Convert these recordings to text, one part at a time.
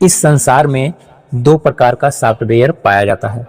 इस संसार में दो प्रकार का सॉफ्टवेयर पाया जाता है।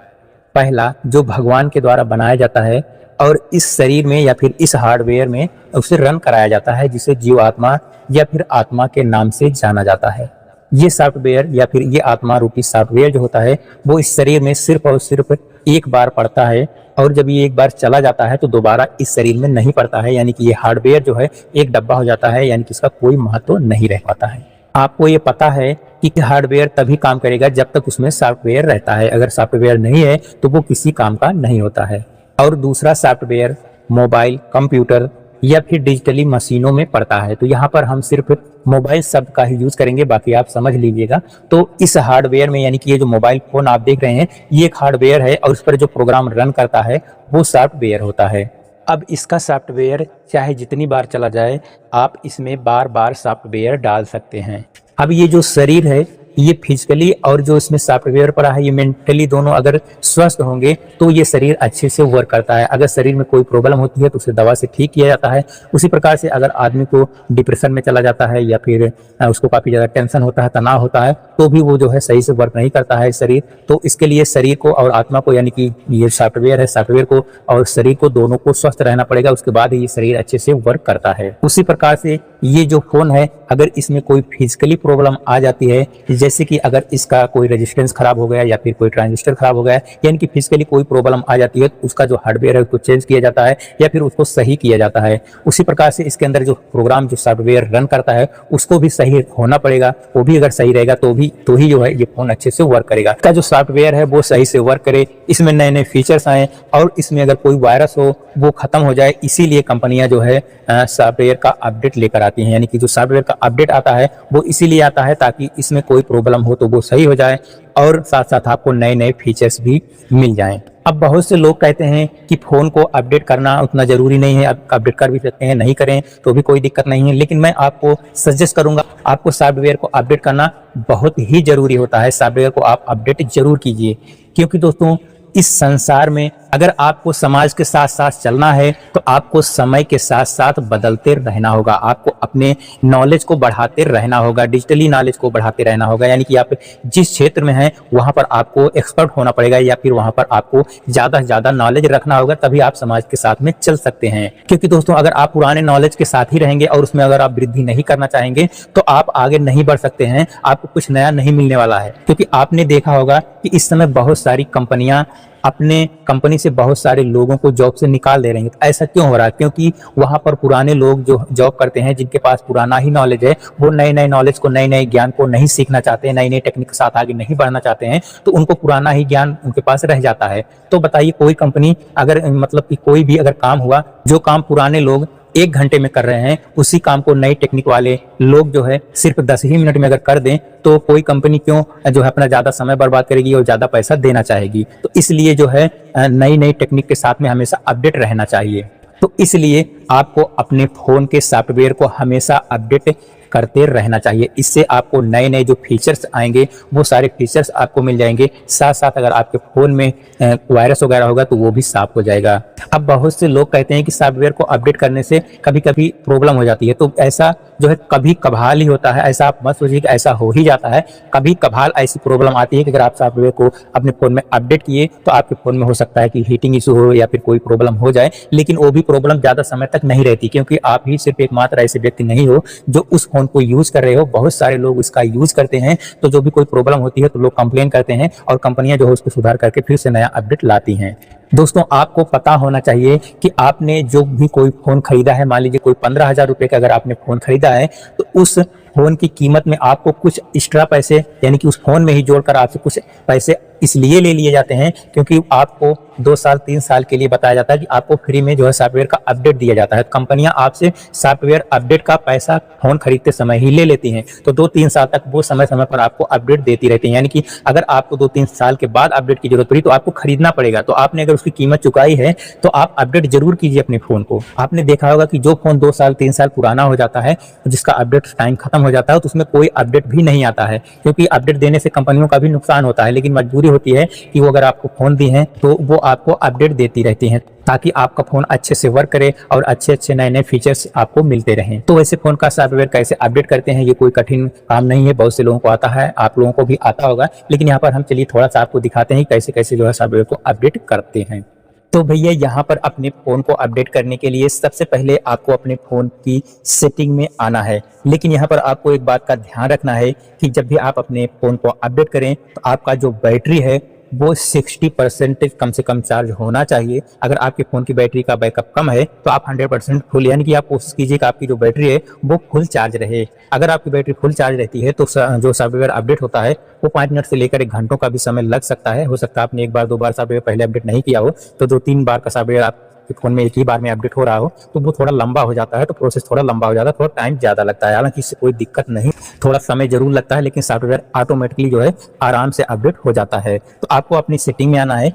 पहला जो भगवान के द्वारा बनाया जाता है और इस शरीर में या फिर इस हार्डवेयर में उसे रन कराया जाता है, जिसे जीवात्मा या फिर आत्मा के नाम से जाना जाता है। ये सॉफ्टवेयर या फिर ये आत्मा रूपी सॉफ्टवेयर जो होता है वो इस शरीर में सिर्फ और सिर्फ एक बार पड़ता है, और जब ये एक बार चला जाता है तो दोबारा इस शरीर में नहीं पड़ता है। यानी कि ये हार्डवेयर जो है एक डब्बा हो जाता है, यानी कि इसका कोई महत्व नहीं रह पाता है। आपको ये पता है कि हार्डवेयर तभी काम करेगा जब तक उसमें सॉफ्टवेयर रहता है। अगर सॉफ्टवेयर नहीं है तो वो किसी काम का नहीं होता है। और दूसरा सॉफ्टवेयर मोबाइल, कंप्यूटर या फिर डिजिटली मशीनों में पड़ता है। तो यहाँ पर हम सिर्फ मोबाइल शब्द का ही यूज करेंगे, बाकी आप समझ लीजिएगा। तो इस हार्डवेयर में, यानी कि ये जो मोबाइल फोन आप देख रहे हैं, ये एक हार्डवेयर है और उस पर जो प्रोग्राम रन करता है वो सॉफ्टवेयर होता है। अब इसका सॉफ्टवेयर चाहे जितनी बार चला जाए, आप इसमें बार बार सॉफ्टवेयर डाल सकते हैं। अब ये जो शरीर है ये फिजिकली और जो इसमें सॉफ्टवेयर पड़ा है ये मेंटली, दोनों अगर स्वस्थ होंगे तो ये शरीर अच्छे से वर्क करता है। अगर शरीर में कोई प्रॉब्लम होती है तो उसे दवा से ठीक किया जाता है। उसी प्रकार से अगर आदमी को डिप्रेशन में चला जाता है या फिर उसको काफ़ी ज़्यादा टेंशन होता है, तनाव होता है, तो भी वो जो है सही से वर्क नहीं करता है शरीर। तो इसके लिए शरीर को और आत्मा को, यानी कि ये सॉफ्टवेयर है, सॉफ्टवेयर को और शरीर को दोनों को स्वस्थ रहना पड़ेगा, उसके बाद ही ये शरीर अच्छे से वर्क करता है। उसी प्रकार से ये जो फोन है, अगर इसमें कोई फिजिकली प्रॉब्लम आ जाती है, जैसे कि अगर इसका कोई रेजिस्टेंस खराब हो गया या फिर कोई ट्रांजिस्टर खराब हो गया, यानी कि फिजिकली कोई प्रॉब्लम आ जाती है, तो उसका जो हार्डवेयर है उसको चेंज किया जाता है या फिर उसको सही किया जाता है। उसी प्रकार से इसके अंदर जो प्रोग्राम, जो सॉफ्टवेयर रन करता है, उसको भी सही होना पड़ेगा। वो भी अगर सही रहेगा तो ही जो है ये फोन अच्छे से वर्क करेगा। इसका जो सॉफ्टवेयर है वो सही से वर्क करे, इसमें नए नए फीचर्स आए और इसमें अगर कोई वायरस हो वो खत्म हो जाए। इसीलिए कंपनियां जो है सॉफ्टवेयर का अपडेट लेकर आती हैं। यानी कि जो सॉफ्टवेयर का अपडेट आता है वो इसीलिए आता है ताकि इसमें कोई प्रॉब्लम हो तो वो सही हो जाए और साथ साथ आपको नए नए फीचर्स भी मिल जाएं। अब बहुत से लोग कहते हैं कि फ़ोन को अपडेट करना उतना ज़रूरी नहीं है, आप अपडेट कर भी सकते हैं, नहीं करें तो भी कोई दिक्कत नहीं है। लेकिन मैं आपको सजेस्ट करूंगा, आपको सॉफ्टवेयर को अपडेट करना बहुत ही ज़रूरी होता है। सॉफ्टवेयर को आप अपडेट जरूर कीजिए, क्योंकि दोस्तों इस संसार में अगर आपको समाज के साथ साथ चलना है तो आपको समय के साथ साथ बदलते रहना होगा। आपको अपने नॉलेज को बढ़ाते रहना होगा, डिजिटली नॉलेज को बढ़ाते रहना होगा। यानी कि आप जिस क्षेत्र में हैं वहाँ पर आपको एक्सपर्ट होना पड़ेगा या फिर वहाँ पर आपको ज़्यादा से ज़्यादा नॉलेज रखना होगा, तभी आप समाज के साथ में चल सकते हैं। क्योंकि दोस्तों अगर आप पुराने नॉलेज के साथ ही रहेंगे और उसमें अगर आप वृद्धि नहीं करना चाहेंगे तो आप आगे नहीं बढ़ सकते हैं, आपको कुछ नया नहीं मिलने वाला है। क्योंकि आपने देखा होगा कि इस समय बहुत सारी कंपनियां अपने कंपनी से बहुत सारे लोगों को जॉब से निकाल दे रही हैं। तो ऐसा क्यों हो रहा है? क्योंकि वहां पर पुराने लोग जो जॉब करते हैं, जिनके पास पुराना ही नॉलेज है, वो नए नए नॉलेज को, नए नए ज्ञान को नहीं सीखना चाहते हैं, नई नई टेक्निक के साथ आगे नहीं बढ़ना चाहते हैं, तो उनको पुराना ही ज्ञान उनके पास रह जाता है। तो बताइए, कोई कंपनी अगर मतलब कि कोई भी अगर काम हुआ, जो काम पुराने लोग 1 घंटे में कर रहे हैं, उसी काम को नई टेक्निक वाले लोग जो है सिर्फ 10 ही मिनट में अगर कर दें, तो कोई कंपनी क्यों जो है अपना ज़्यादा समय बर्बाद करेगी और ज़्यादा पैसा देना चाहेगी। तो इसलिए जो है नई नई टेक्निक के साथ में हमेशा अपडेट रहना चाहिए। तो इसलिए आपको अपने फ़ोन के सॉफ्टवेयर को हमेशा अपडेट करते रहना चाहिए। इससे आपको नए नए जो फीचर्स आएंगे वो सारे फीचर्स आपको मिल जाएंगे। साथ साथ अगर आपके फ़ोन में वायरस वगैरह होगा तो वो भी साफ हो जाएगा। अब बहुत से लोग कहते हैं कि सॉफ्टवेयर को अपडेट करने से कभी कभी प्रॉब्लम हो जाती है। तो ऐसा जो है कभी कभाल ही होता है, ऐसा आप मत सोचिए कि ऐसा हो ही जाता है। कभी कभाल ऐसी प्रॉब्लम आती है कि अगर आप सॉफ्टवेयर को अपने फ़ोन में अपडेट किए तो आपके फ़ोन में हो सकता है कि हीटिंग इशू हो या फिर कोई प्रॉब्लम हो जाए। लेकिन वो भी प्रॉब्लम ज़्यादा समय तक नहीं रहती, क्योंकि आप ही सिर्फ एकमात्र ऐसे व्यक्ति नहीं हो जो उस फोन को यूज कर रहे हो। बहुत सारे लोग इसका यूज करते हैं। तो जो भी कोई प्रॉब्लम होती है तो लोग कंप्लेन करते हैं और कंपनियां जो है उसको सुधार करके फिर से नया अपडेट लाती हैं। दोस्तों आपको पता होना चाहिए कि आपने जो भी कोई फ़ोन खरीदा है, मान लीजिए कोई 15,000 रुपये का अगर आपने फ़ोन खरीदा है, तो उस फ़ोन की कीमत में आपको कुछ एक्स्ट्रा पैसे, यानी कि उस फ़ोन में ही जोड़कर आपसे कुछ पैसे इसलिए ले लिए जाते हैं क्योंकि आपको 2 साल 3 साल के लिए बताया जाता है कि आपको फ्री में जो है सॉफ्टवेयर का अपडेट दिया जाता है। कंपनियां आपसे सॉफ्टवेयर अपडेट का पैसा फ़ोन खरीदते समय ही ले लेती हैं। तो 2-3 साल तक वो समय समय पर आपको अपडेट देती रहती हैं। यानी कि अगर आपको 2-3 साल के बाद अपडेट की जरूरत पड़ी तो आपको खरीदना पड़ेगा। तो आपने अगर उसकी कीमत चुकाई है तो आप अपडेट जरूर कीजिए अपने फ़ोन को। आपने देखा होगा कि जो फ़ोन 2 साल 3 साल पुराना हो जाता है, जिसका अपडेट टाइम खत्म हो जाता है, तो उसमें कोई अपडेट भी नहीं आता है, क्योंकि अपडेट देने से कंपनियों का भी नुकसान होता है। लेकिन मजबूरी होती है कि वो अगर आपको फ़ोन दी हैं तो वो आपको अपडेट देती रहती हैं ताकि आपका फ़ोन अच्छे से वर्क करे और अच्छे अच्छे नए नए फीचर्स आपको मिलते रहें। तो वैसे फ़ोन का सॉफ्टवेयर कैसे अपडेट करते हैं, ये कोई कठिन काम नहीं है, बहुत से लोगों को आता है, आप लोगों को भी आता होगा। लेकिन यहाँ पर हम चलिए थोड़ा सा आपको दिखाते हैं कैसे कैसे जो है सॉफ्टवेयर को अपडेट करते हैं। तो भैया यहाँ पर अपने फ़ोन को अपडेट करने के लिए सबसे पहले आपको अपने फ़ोन की सेटिंग में आना है। लेकिन यहाँ पर आपको एक बात का ध्यान रखना है कि जब भी आप अपने फ़ोन को अपडेट करें तो आपका जो बैटरी है वो 60% कम से कम चार्ज होना चाहिए। अगर आपके फ़ोन की बैटरी का बैकअप कम है तो आप 100% फुल, यानी कि आप कोशिश कीजिए कि आपकी जो बैटरी है वो फुल चार्ज रहे। अगर आपकी बैटरी फुल चार्ज रहती है तो जो सॉफ्टवेयर अपडेट होता है वो 5 मिनट से लेकर 1 घंटों का भी समय लग सकता है। हो सकता है आपने 1 बार 2 बार सॉफ्टवेयर पहले अपडेट नहीं किया हो, तो 2-3 बार का सॉफ्टवेयर आपके फ़ोन में एक ही बार में अपडेट हो रहा हो तो वो थोड़ा लंबा हो जाता है, तो प्रोसेस थोड़ा लंबा हो जाता है, थोड़ा टाइम ज़्यादा लगता है। हालांकि इससे कोई दिक्कत नहीं, थोड़ा समय जरूर लगता है लेकिन सॉफ्टवेयर ऑटोमेटिकली जो है आराम से अपडेट हो जाता है। तो आपको अपनी सेटिंग में आना है,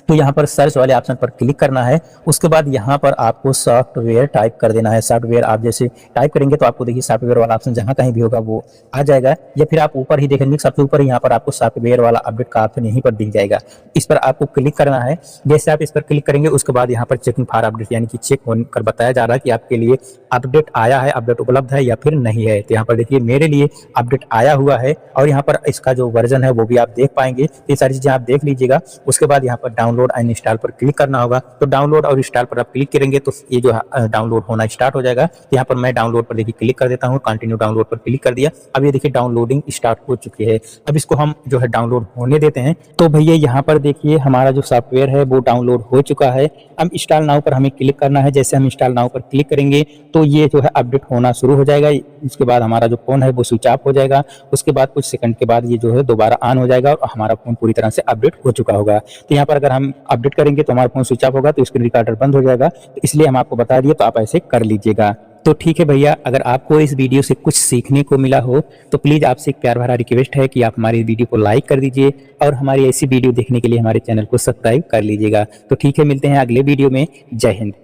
तो यहाँ पर सर्च वाले ऑप्शन पर क्लिक करना है। उसके बाद यहाँ पर आपको सॉफ्टवेयर टाइप कर देना है। सॉफ्टवेयर आप जैसे टाइप करेंगे तो आपको देखिए सॉफ्टवेयर वाला ऑप्शन जहाँ कहीं भी होगा वो आ जाएगा, या फिर आप ऊपर ही देखेंगे सबसे ऊपर यहाँ पर आपको सॉफ्टवेयर वाला अपडेट का ऑप्शन यहीं पर दिख जाएगा। इस पर आपको क्लिक करना है। जैसे आप इस पर क्लिक करेंगे उसके बाद यहाँ पर चेकिंग फॉर अपडेट, यानी कि चेक होकर बताया जा रहा है कि आपके लिए अपडेट आया है, अपडेट उपलब्ध है या फिर नहीं है। तो यहाँ पर देखिए मेरे लिए अपडेट आया हुआ है और यहाँ पर इसका जो वर्जन है वो भी आप देख पाएंगे। ये सारी चीजें आप देख लीजिएगा। उसके बाद यहाँ पर डाउनलोड एंड इंस्टॉल पर क्लिक करना होगा। तो डाउनलोड और इंस्टॉल पर आप क्लिक करेंगे तो ये जो डाउनलोड होना स्टार्ट हो जाएगा। यहाँ पर मैं डाउनलोड पर देखिए क्लिक कर देता हूँ, कंटिन्यू डाउनलोड पर क्लिक कर दिया। अब ये देखिए डाउनलोडिंग स्टार्ट हो चुकी है। अब इसको हम जो है डाउनलोड होने देते हैं। तो भैया यहाँ पर देखिए हमारा जो सॉफ्टवेयर है वो डाउनलोड हो चुका है। अब इंस्टॉल नाउ पर हमें क्लिक करना है। जैसे हम इंस्टॉल नाउ पर क्लिक करेंगे तो ये जो है अपडेट होना शुरू हो जाएगा। उसके बाद हमारा जो फोन है वो स्विच ऑफ हो जाएगा। उसके बाद कुछ सेकंड के बाद ये जो है दोबारा ऑन हो जाएगा और हमारा फोन पूरी तरह से अपडेट हो चुका होगा। तो यहाँ पर अगर हम अपडेट करेंगे तो हमारा फोन स्विच ऑफ होगा तो स्क्रीन रिकॉर्डर बंद हो जाएगा। तो इसलिए हम आपको बता दिए, तो आप ऐसे कर लीजिएगा। तो ठीक है भैया, अगर आपको इस वीडियो से कुछ सीखने को मिला हो तो प्लीज़ आपसे एक प्यार भरा रिक्वेस्ट है कि आप हमारी वीडियो को लाइक कर दीजिए और हमारी ऐसी वीडियो देखने के लिए हमारे चैनल को सब्सक्राइब कर लीजिएगा। तो ठीक है, मिलते हैं अगले वीडियो में। जय हिंद।